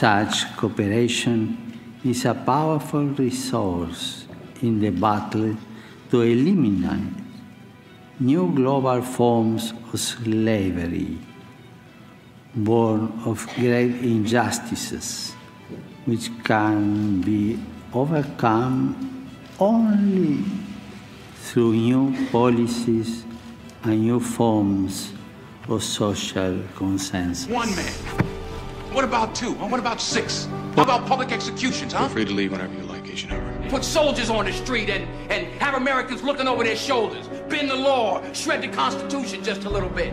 Such cooperation is a powerful resource in the battle to eliminate new global forms of slavery, born of great injustices, which can be overcome only through new policies and new forms of social consensus. One man. What about two? What about six? How about public executions, huh? Feel free to leave whenever you like, Agent Howard. Put soldiers on the street and have Americans looking over their shoulders, bend the law, shred the Constitution just a little bit.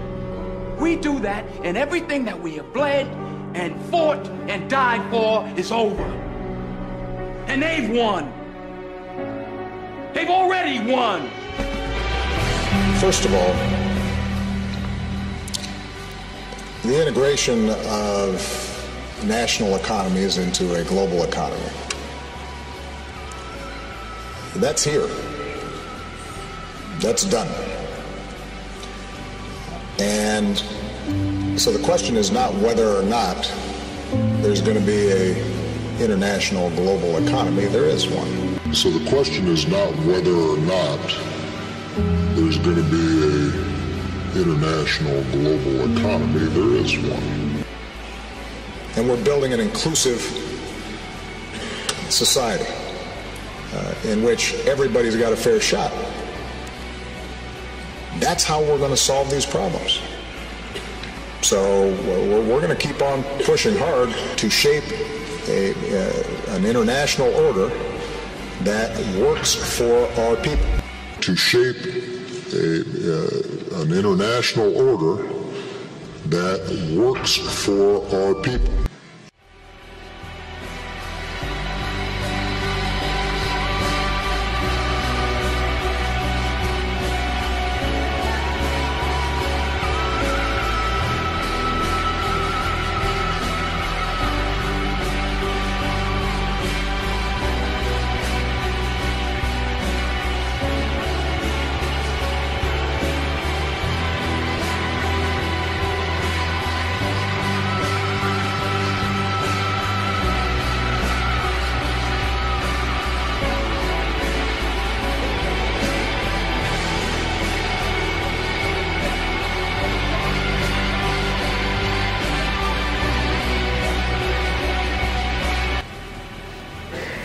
We do that, and everything that we have bled and fought and died for is over. And they've won. They've already won. First of all, the integration of national economies into a global economy. That's here. That's done. And so the question is not whether or not there's going to be an international global economy. There is one. So the question is not whether or not there's going to be an international global economy. There is one. And we're building an inclusive society in which everybody's got a fair shot. That's how we're going to solve these problems. So we're going to keep on pushing hard to shape an international order that works for our people. To shape an international order that works for our people.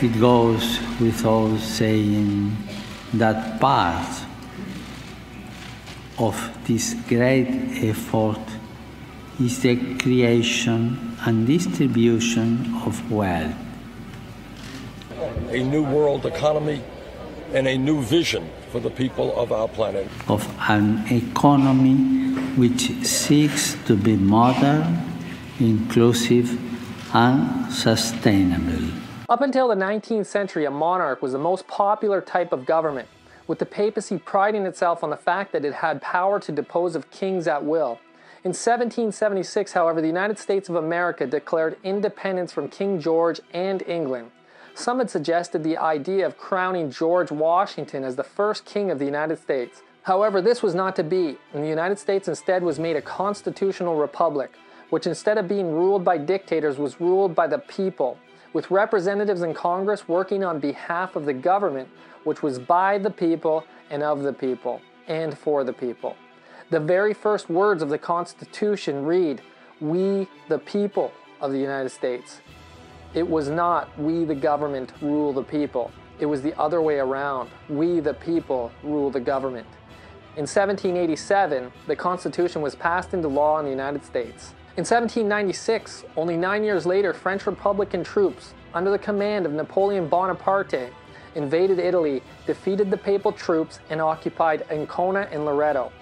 It goes without saying that part of this great effort is the creation and distribution of wealth. A new world economy and a new vision for the people of our planet. Of an economy which seeks to be modern, inclusive, and sustainable. Up until the 19th century, a monarch was the most popular type of government, with the papacy priding itself on the fact that it had power to depose of kings at will. In 1776, however, the United States of America declared independence from King George and England. Some had suggested the idea of crowning George Washington as the first king of the United States. However, this was not to be, and the United States instead was made a constitutional republic, which instead of being ruled by dictators was ruled by the people, with representatives in Congress working on behalf of the government, which was by the people and of the people and for the people. The very first words of the Constitution read, "We the people of the United States." It was not, "We the government rule the people." It was the other way around. We the people rule the government. In 1787, the Constitution was passed into law in the United States. In 1796, only 9 years later, French Republican troops, under the command of Napoleon Bonaparte, invaded Italy, defeated the papal troops, and occupied Ancona and Loreto.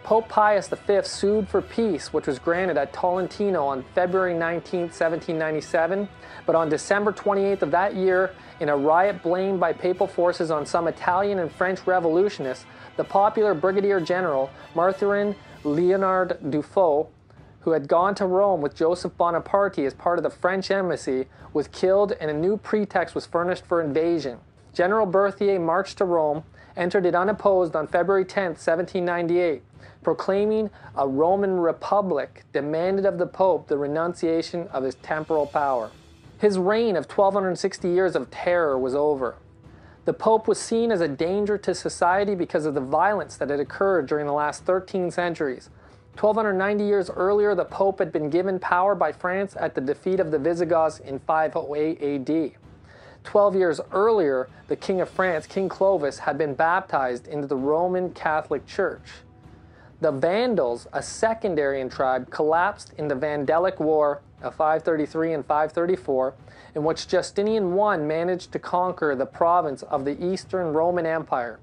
Pope Pius V sued for peace, which was granted at Tolentino on February 19, 1797, but on December 28th of that year, in a riot blamed by papal forces on some Italian and French revolutionists, the popular Brigadier General Mathurin Leonard Dufault, who had gone to Rome with Joseph Bonaparte as part of the French embassy, was killed and a new pretext was furnished for invasion. General Berthier marched to Rome, entered it unopposed on February 10, 1798. proclaiming a Roman republic, demanded of the Pope the renunciation of his temporal power. His reign of 1260 years of terror was over. The Pope was seen as a danger to society because of the violence that had occurred during the last 13 centuries. 1290 years earlier, the Pope had been given power by France at the defeat of the Visigoths in 508 AD. 12 years earlier, the King of France, King Clovis, had been baptized into the Roman Catholic Church. The Vandals, a second Aryan tribe, collapsed in the Vandalic War of 533 and 534, in which Justinian I managed to conquer the province of the Eastern Roman Empire.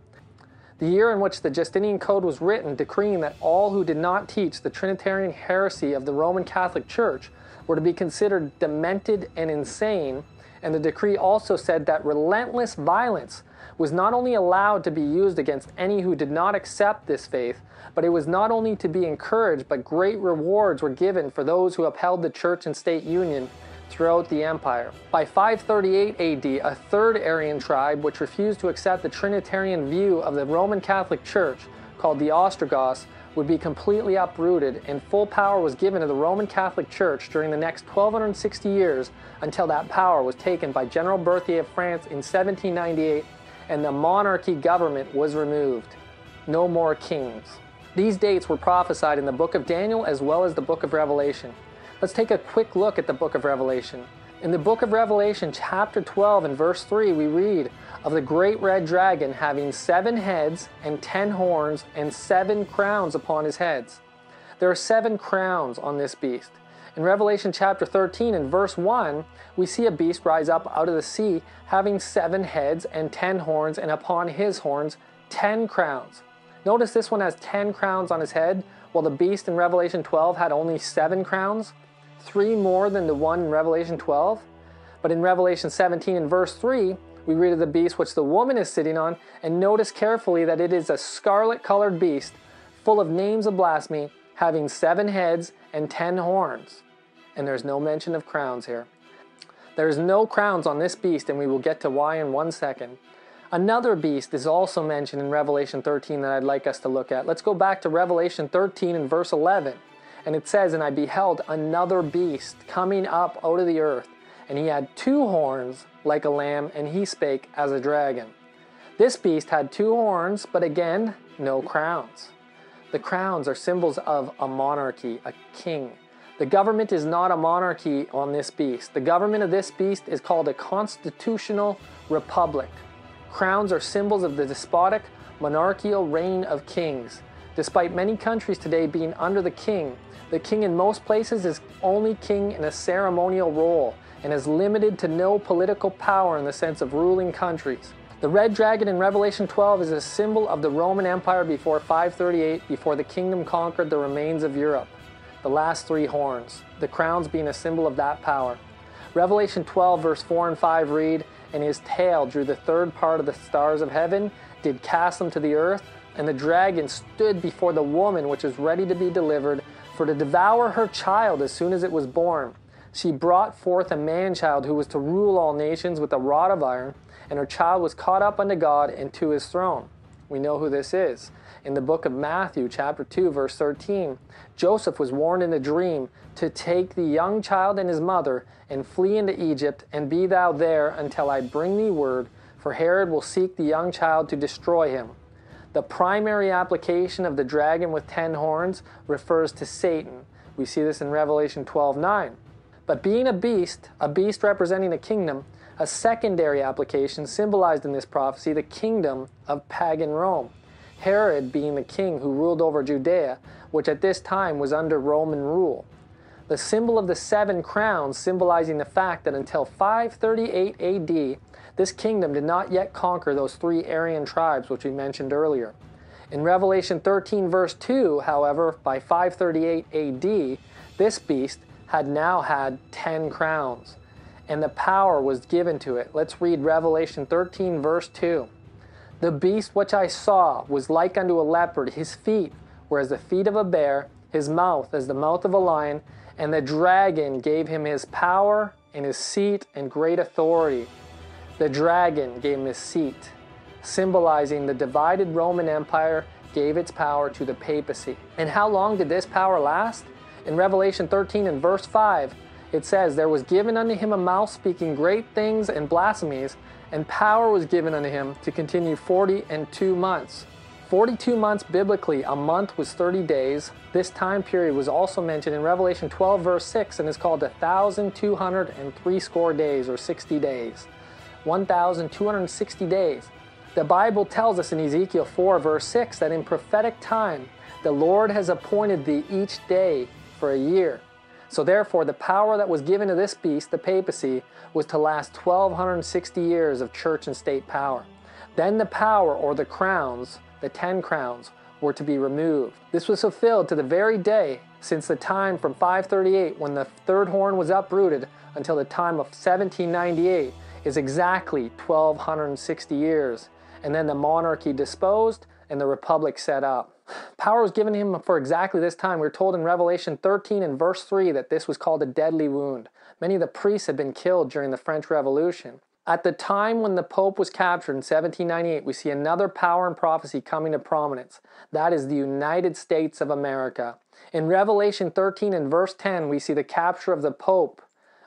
The year in which the Justinian Code was written, decreeing that all who did not teach the Trinitarian heresy of the Roman Catholic Church were to be considered demented and insane, and the decree also said that relentless violence was not only allowed to be used against any who did not accept this faith, but it was not only to be encouraged, but great rewards were given for those who upheld the church and state union throughout the empire. By 538 AD, a third Aryan tribe which refused to accept the Trinitarian view of the Roman Catholic Church, called the Ostrogoths, would be completely uprooted, and full power was given to the Roman Catholic Church during the next 1260 years until that power was taken by General Berthier of France in 1798 and the monarchy government was removed. No more kings. These dates were prophesied in the book of Daniel as well as the book of Revelation. Let's take a quick look at the book of Revelation. In the book of Revelation, chapter 12 and verse 3, we read of the great red dragon having 7 heads and 10 horns and 7 crowns upon his heads. There are 7 crowns on this beast. In Revelation chapter 13 and verse 1, we see a beast rise up out of the sea having 7 heads and 10 horns, and upon his horns 10 crowns. Notice this one has 10 crowns on his head, while the beast in Revelation 12 had only 7 crowns, 3 more than the one in Revelation 12. But in Revelation 17 and verse 3, we read of the beast which the woman is sitting on, and notice carefully that it is a scarlet-colored beast, full of names of blasphemy, having 7 heads and 10 horns. And there's no mention of crowns here. There's no crowns on this beast, and we will get to why in 1 second. Another beast is also mentioned in Revelation 13 that I'd like us to look at. Let's go back to Revelation 13 and verse 11. And it says, "And I beheld another beast coming up out of the earth, and he had 2 horns like a lamb, and he spake as a dragon." This beast had 2 horns, but again, no crowns. The crowns are symbols of a monarchy, a king. The government is not a monarchy on this beast. The government of this beast is called a constitutional republic. Crowns are symbols of the despotic, monarchical reign of kings. Despite many countries today being under the king in most places is only king in a ceremonial role and is limited to no political power in the sense of ruling countries. The red dragon in Revelation 12 is a symbol of the Roman Empire before 538, before the kingdom conquered the remains of Europe. The last 3 horns, the crowns being a symbol of that power. Revelation 12 verse 4 and 5 read, "And his tail drew the 3rd part of the stars of heaven, did cast them to the earth, and the dragon stood before the woman which was ready to be delivered, for to devour her child as soon as it was born. She brought forth a man-child who was to rule all nations with a rod of iron, and her child was caught up unto God and to his throne." We know who this is. In the book of Matthew, chapter 2, verse 13, Joseph was warned in a dream to take the young child and his mother and flee into Egypt, and be thou there until I bring thee word, for Herod will seek the young child to destroy him. The primary application of the dragon with 10 horns refers to Satan. We see this in Revelation 12:9. But being a beast representing a kingdom, a secondary application symbolized in this prophecy the kingdom of pagan Rome. Herod being the king who ruled over Judea, which at this time was under Roman rule. The symbol of the 7 crowns symbolizing the fact that until 538 AD, this kingdom did not yet conquer those 3 Aryan tribes which we mentioned earlier. In Revelation 13 verse 2, however, by 538 AD, this beast had now had 10 crowns, and the power was given to it. Let's read Revelation 13 verse 2. "The beast which I saw was like unto a leopard, his feet were as the feet of a bear, his mouth as the mouth of a lion, and the dragon gave him his power and his seat and great authority." The dragon gave him his seat, symbolizing the divided Roman Empire gave its power to the papacy. And how long did this power last? In Revelation 13 and verse 5, it says, "There was given unto him a mouth speaking great things and blasphemies, and power was given unto him to continue 42 months. 42 months biblically, a month was 30 days. This time period was also mentioned in Revelation 12 verse 6 and is called 1,260 days, or 60 days. 1,260 days. The Bible tells us in Ezekiel 4 verse 6 that in prophetic time, the Lord has appointed thee each day for a year. So therefore, the power that was given to this beast, the papacy, was to last 1,260 years of church and state power. Then the power, or the crowns, the 10 crowns, were to be removed. This was fulfilled to the very day, since the time from 538, when the third horn was uprooted, until the time of 1798, is exactly 1,260 years. And then the monarchy disposed, and the republic set up. Power was given to him for exactly this time. We're told in Revelation 13 and verse 3 that this was called a deadly wound. Many of the priests had been killed during the French Revolution. At the time when the Pope was captured in 1798, we see another power and prophecy coming to prominence. That is the United States of America. In Revelation 13 and verse 10, we see the capture of the Pope,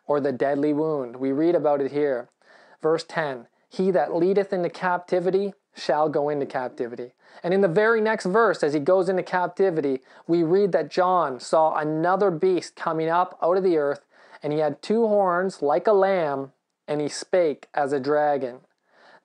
or the deadly wound. We read about it here. Verse 10, "He that leadeth into captivity shall go into captivity." And in the very next verse, as he goes into captivity, we read that John saw another beast coming up out of the earth, and he had 2 horns like a lamb, and he spake as a dragon.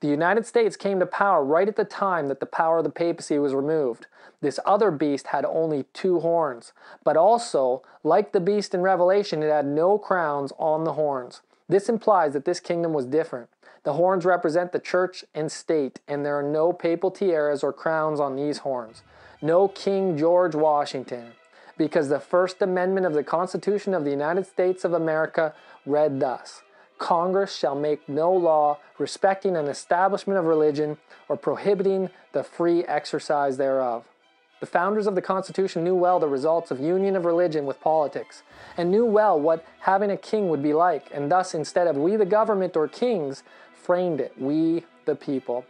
The United States came to power right at the time that the power of the papacy was removed. This other beast had only 2 horns, but also, like the beast in Revelation, it had no crowns on the horns. This implies that this kingdom was different. The horns represent the church and state, and there are no papal tiaras or crowns on these horns. No King George Washington, because the First Amendment of the Constitution of the United States of America read thus: "Congress shall make no law respecting an establishment of religion or prohibiting the free exercise thereof." The founders of the Constitution knew well the results of union of religion with politics, and knew well what having a king would be like, and thus, instead of "we the government" or kings, framed it, "we the people."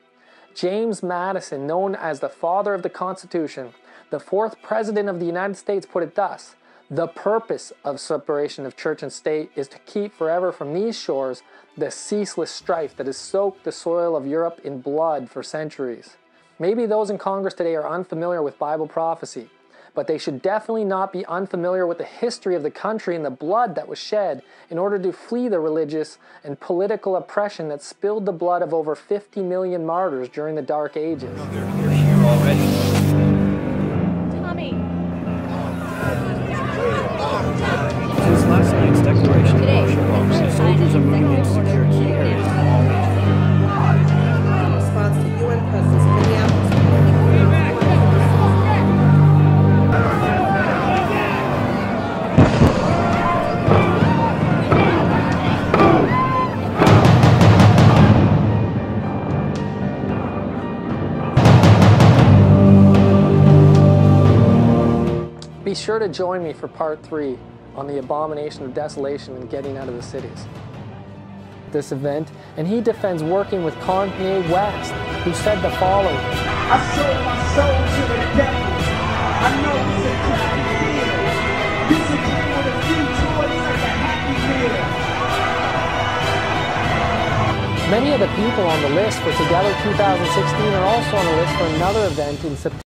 James Madison, known as the father of the Constitution, the 4th president of the United States, put it thus: "The purpose of separation of church and state is to keep forever from these shores the ceaseless strife that has soaked the soil of Europe in blood for centuries." Maybe those in Congress today are unfamiliar with Bible prophecy, but they should definitely not be unfamiliar with the history of the country and the blood that was shed in order to flee the religious and political oppression that spilled the blood of over 50 million martyrs during the Dark Ages. They're here already. Tommy. Since last night's declaration of martial law, soldiers are moving in to secure key areas in all regions. In response to UN presence in Minneapolis. Be sure to join me for part 3 on the abomination of desolation and getting out of the cities. This event, and he defends working with Kanye West, who said the following: "I sold my soul to the devil. I know it's a cloudy field. This a dream with a few toys like a happy meal." Many of the people on the list for Together 2016 are also on the list for another event in September.